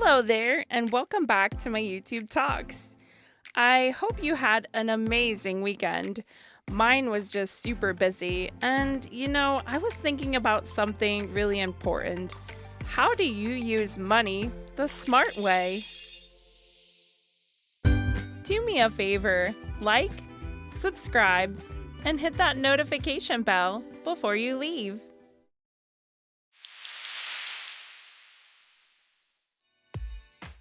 Hello there, and welcome back to my YouTube Talks. I hope you had an amazing weekend. Mine was just super busy, and I was thinking about something really important. How do you use money the smart way? Do me a favor, like, subscribe, and hit that notification bell before you leave.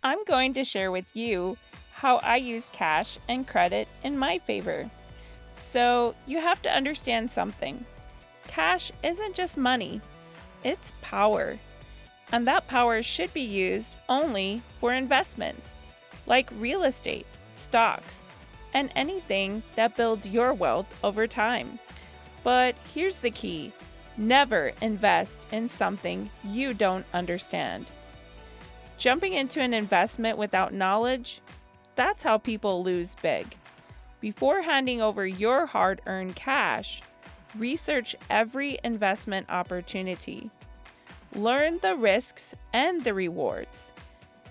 I'm going to share with you how I use cash and credit in my favor. So, you have to understand something. Cash isn't just money, it's power. And that power should be used only for investments, like real estate, stocks, and anything that builds your wealth over time. But here's the key: never invest in something you don't understand. Jumping into an investment without knowledge, that's how people lose big. Before handing over your hard-earned cash, research every investment opportunity. Learn the risks and the rewards.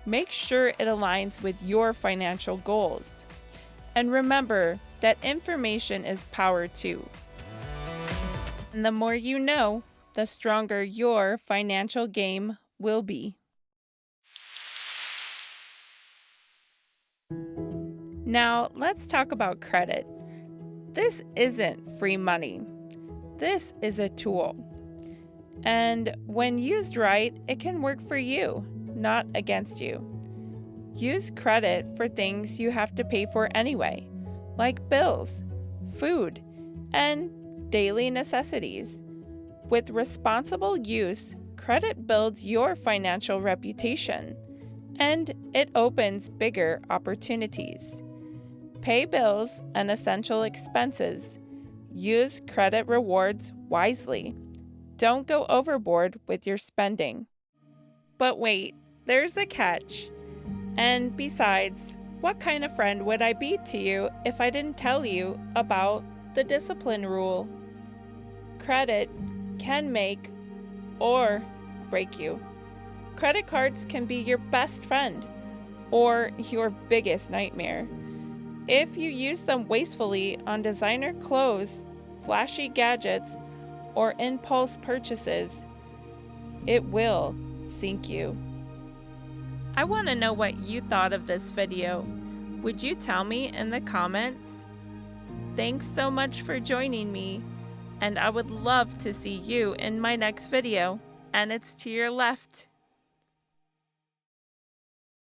Make sure it aligns with your financial goals. And remember that information is power too. And the more you know, the stronger your financial game will be. Now, let's talk about credit. This isn't free money. This is a tool. And when used right, it can work for you, not against you. Use credit for things you have to pay for anyway, like bills, food, and daily necessities. With responsible use, credit builds your financial reputation, and it opens bigger opportunities. Pay bills and essential expenses. Use credit rewards wisely. Don't go overboard with your spending. But wait, there's a catch. And besides, what kind of friend would I be to you if I didn't tell you about the discipline rule? Credit can make or break you. Credit cards can be your best friend or your biggest nightmare. If you use them wastefully on designer clothes, flashy gadgets, or impulse purchases, it will sink you. I want to know what you thought of this video. Would you tell me in the comments? Thanks so much for joining me, and I would love to see you in my next video, and it's to your left.